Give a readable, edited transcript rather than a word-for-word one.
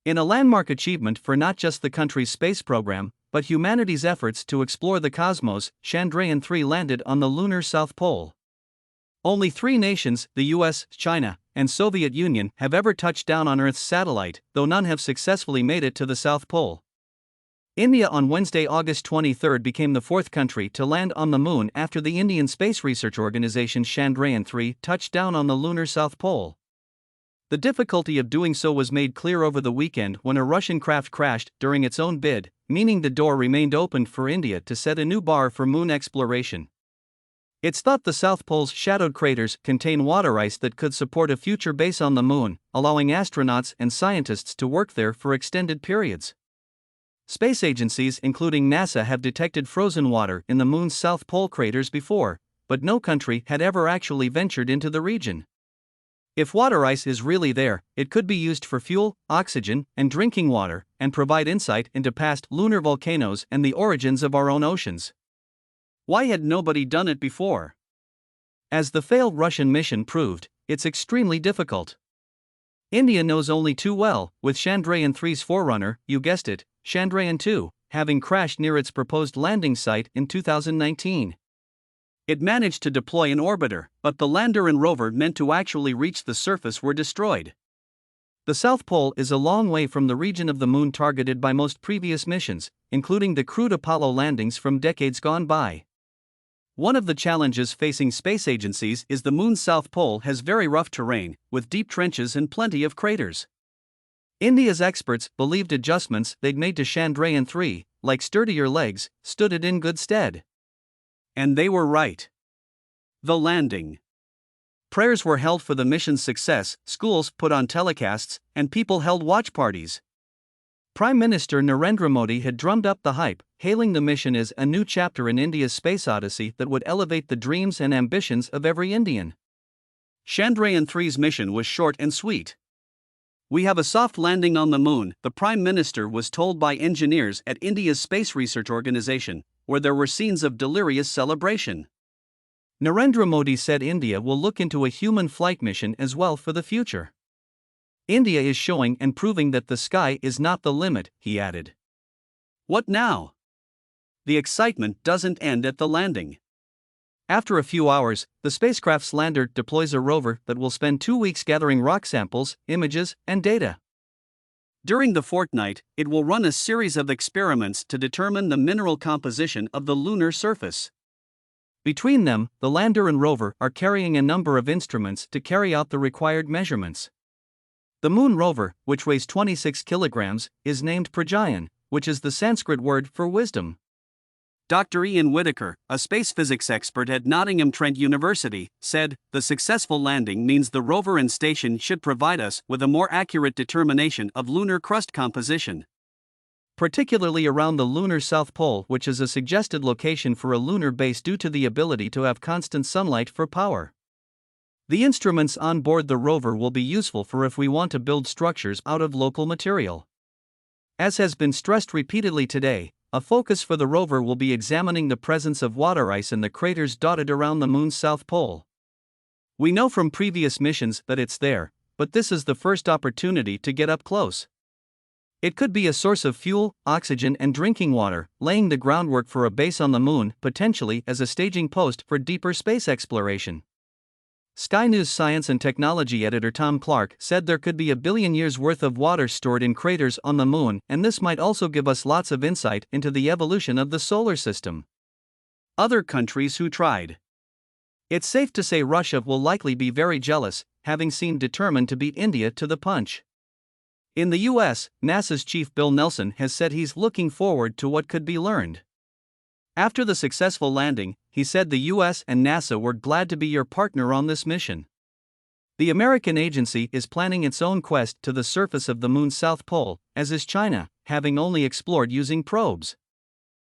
In a landmark achievement for not just the country's space program, but humanity's efforts to explore the cosmos, Chandrayaan-3 landed on the lunar South Pole. Only 3 nations, the US, China, and Soviet Union, have ever touched down on Earth's satellite, though none have successfully made it to the South Pole. India on Wednesday, August 23, became the 4th country to land on the Moon after the Indian space research organization Chandrayaan-3 touched down on the lunar South Pole. The difficulty of doing so was made clear over the weekend when a Russian craft crashed during its own bid, meaning the door remained open for India to set a new bar for moon exploration. It's thought the South Pole's shadowed craters contain water ice that could support a future base on the Moon, allowing astronauts and scientists to work there for extended periods. Space agencies including NASA have detected frozen water in the Moon's South Pole craters before, but no country had ever actually ventured into the region. If water ice is really there, it could be used for fuel, oxygen, and drinking water, and provide insight into past lunar volcanoes and the origins of our own oceans. Why had nobody done it before? As the failed Russian mission proved, it's extremely difficult. India knows only too well, with Chandrayaan-3's forerunner, you guessed it, Chandrayaan-2, having crashed near its proposed landing site in 2019. It managed to deploy an orbiter, but the lander and rover meant to actually reach the surface were destroyed. The South Pole is a long way from the region of the Moon targeted by most previous missions, including the crewed Apollo landings from decades gone by. One of the challenges facing space agencies is the Moon's South Pole has very rough terrain, with deep trenches and plenty of craters. India's experts believed adjustments they'd made to Chandrayaan-3, like sturdier legs, stood it in good stead. And they were right. The landing. Prayers were held for the mission's success, schools put on telecasts, and people held watch parties. Prime Minister Narendra Modi had drummed up the hype, hailing the mission as a new chapter in India's space odyssey that would elevate the dreams and ambitions of every Indian. Chandrayaan-3's mission was short and sweet. "We have a soft landing on the Moon," the Prime Minister was told by engineers at India's space research organization, where there were scenes of delirious celebration. Narendra Modi said India will look into a human flight mission as well for the future. "India is showing and proving that the sky is not the limit," he added. What now? The excitement doesn't end at the landing. After a few hours, the spacecraft's lander deploys a rover that will spend 2 weeks gathering rock samples, images, and data. During the fortnight, it will run a series of experiments to determine the mineral composition of the lunar surface. Between them, the lander and rover are carrying a number of instruments to carry out the required measurements. The Moon rover, which weighs 26 kilograms, is named Pragyan, which is the Sanskrit word for wisdom. Dr. Ian Whitaker, a space physics expert at Nottingham Trent University, said, "The successful landing means the rover and station should provide us with a more accurate determination of lunar crust composition, particularly around the lunar South Pole, which is a suggested location for a lunar base due to the ability to have constant sunlight for power. The instruments on board the rover will be useful for if we want to build structures out of local material. As has been stressed repeatedly today, a focus for the rover will be examining the presence of water ice in the craters dotted around the Moon's South Pole. We know from previous missions that it's there, but this is the first opportunity to get up close. It could be a source of fuel, oxygen, and drinking water, laying the groundwork for a base on the Moon, potentially as a staging post for deeper space exploration." Sky News science and technology editor Tom Clark said there could be 1 billion years worth of water stored in craters on the Moon, and this might also give us lots of insight into the evolution of the solar system. Other countries who tried. It's safe to say Russia will likely be very jealous, having seemed determined to beat India to the punch. In the US, NASA's chief Bill Nelson has said he's looking forward to what could be learned. After the successful landing, he said the US and NASA were glad to be your partner on this mission. The American agency is planning its own quest to the surface of the Moon's South Pole, as is China, having only explored using probes.